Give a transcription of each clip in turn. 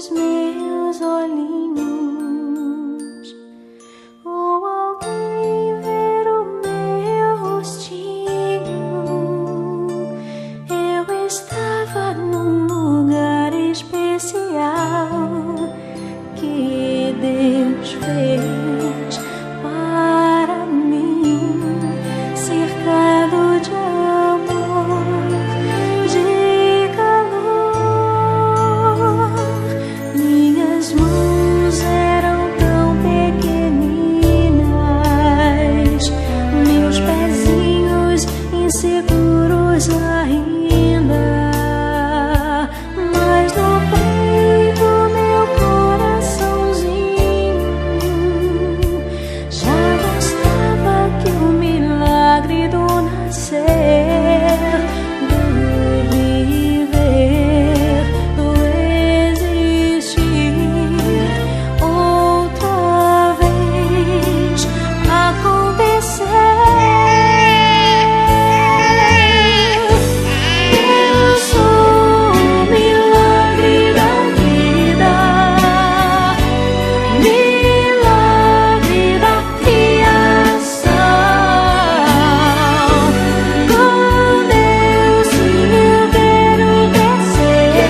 os meus olhinhos, ou alguém ver o meu rostinho. Eu estava num lugar especial que Deus fez para mim, cercado de amor, de calor. Minhas mãos eram tão pequeninas, meus pezinhos inseguros ainda, mas no peito meu coraçãozinho já mostrava que o milagre do nascer, do viver, do existir outra vez aconteceu. Eu sou o milagre da vida, milagre da criação. Com Deus sim eu quero crescer,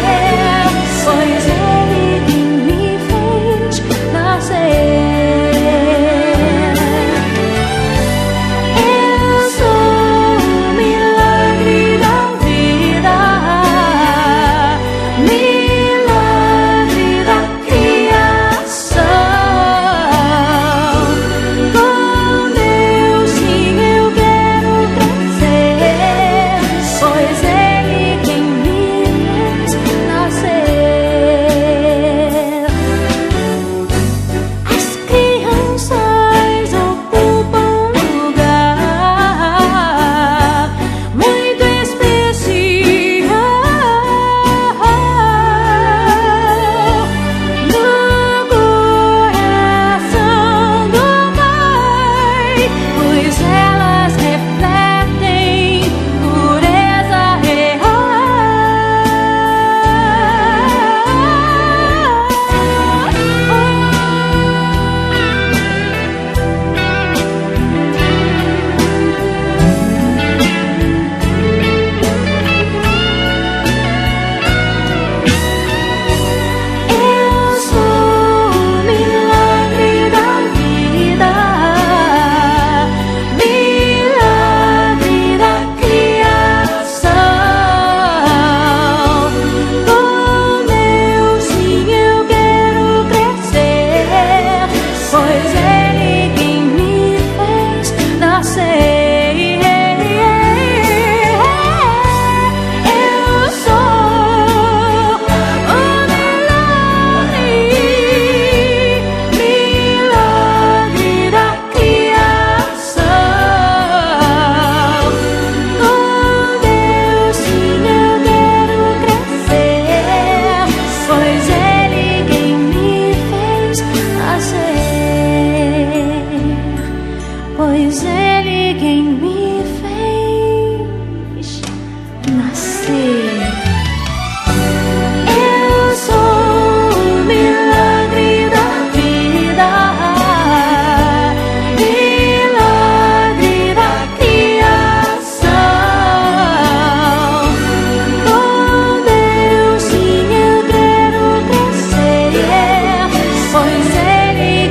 pois Ele quem me fez nascer. Eu sou o milagre da vida, milagre da criação. Com Deus sim eu quero crescer, pois Ele quem me fez nascer. As crianças ocupam um lugar muito especial no coração do Pai, pois elas refletem pureza real. Eu sou o milagre da vida, milagre da criação. Com Deus sim eu quero crescer, pois Ele quem me fez nascer. Eu sou o milagre, milagre da criação. Com Deus sim eu quero crescer, pois Ele quem me fez nascer, pois Ele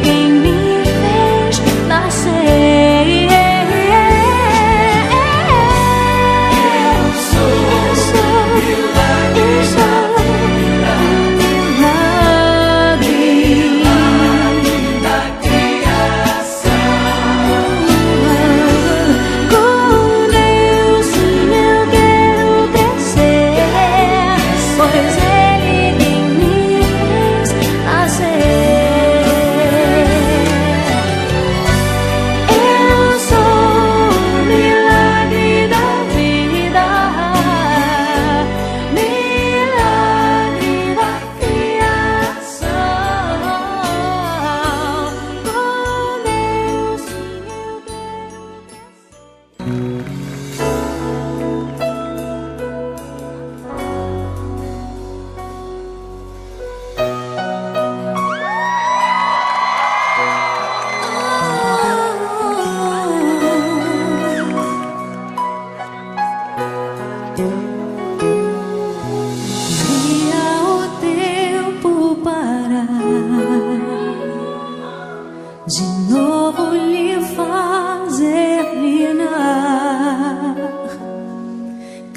quem me fez nascer. Eu sou o milagre da vida, milagre da criação. Com Deus sim eu quero crescer, pois Ele quem me fez nascer. Eu sou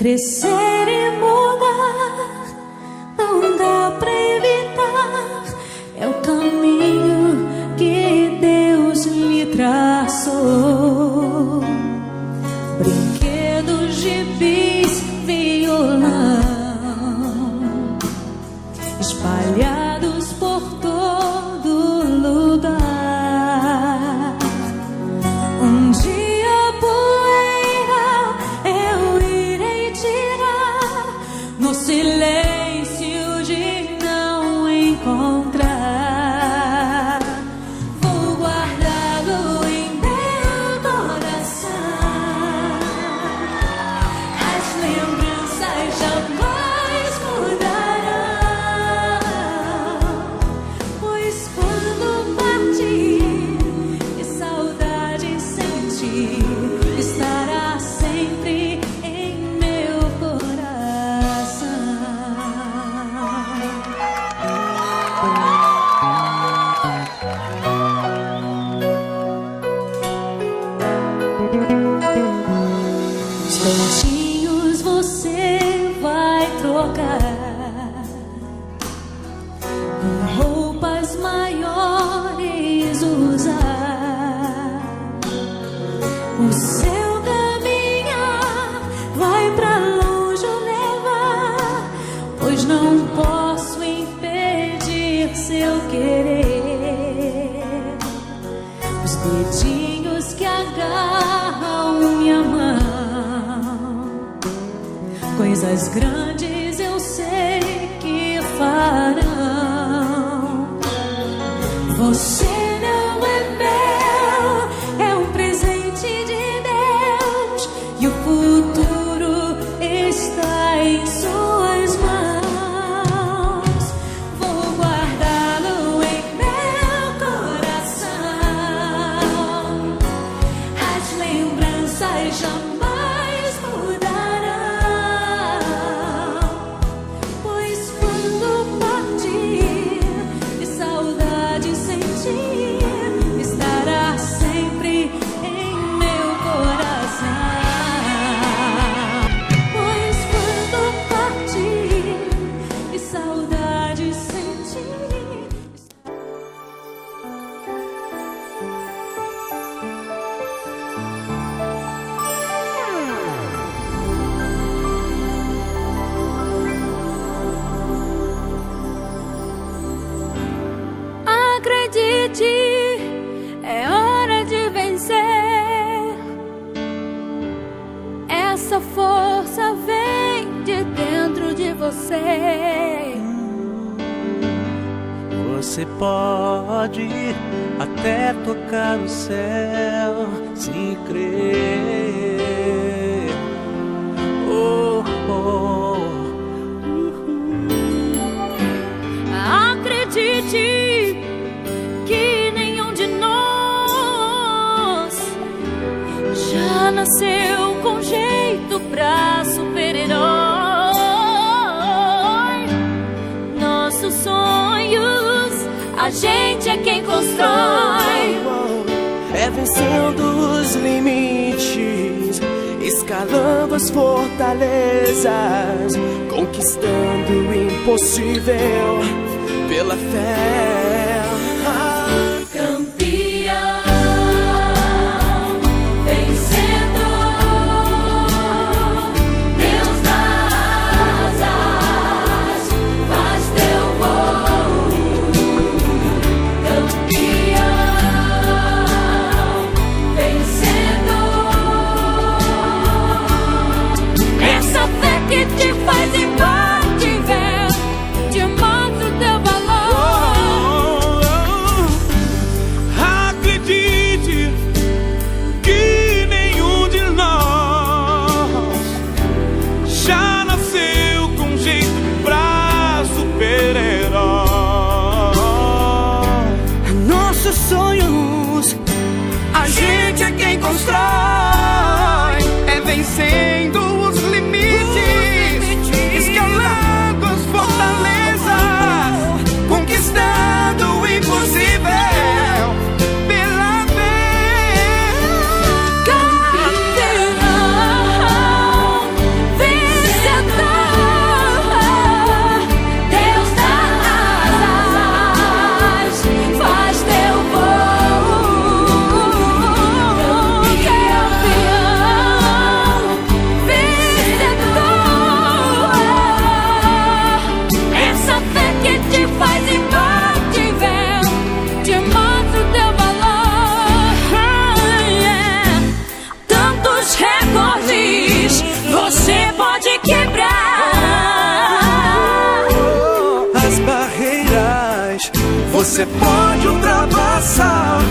crescer e mudar, não dá pra evitar. É o caminho que Deus lhe traçou. Brinquedos, gibis, violão espalhados por todo lugar. Um dia a poeira eu irei tirar, no silêncio de não encontrar. Vou guardá-lo em meu coração. As lembranças jamais mudarão, pois quando partir e saudade sentir, estará sempre em meu coração. Os cantinhos você vai trocar por roupas maiores usar. O seu caminhar vai pra longe o levar, pois não posso impedir seu querer. Os dedinhos que agarram minha mão, coisas grandes eu sei que farão. Você não é meu, é um presente de Deus, e o futuro está em suas mãos. Vou guardá-lo em meu coração. As lembranças jamais mudarão, pois quando partir e saudade sentir, estará sempre em meu coração. Pois quando partir e saudade sentir, acredite, é hora de vencer. Essa força vem de dentro de você. Você pode até tocar o céu se crer. Oh, oh. Acredite que nenhum de nós já nasceu com jeito pra super-herói. Nossos sonhos, a gente é quem constrói. É vencendo os limites, escalando as fortalezas, conquistando o impossível pela fé. Campeão, vencedor, Deus das asas, faz teu voo. Campeão, vencedor, essa fé que te faz igual de ver, te mostra o teu valor. Acredite que nenhum de nós já nasceu com jeito pra super-herói. Nossos sonhos, a gente é quem constrói. É vencendo os limites, escalando as fortalezas, conquistando o impossível pela fé. Campeão, vencedor, Você pode ultrapassar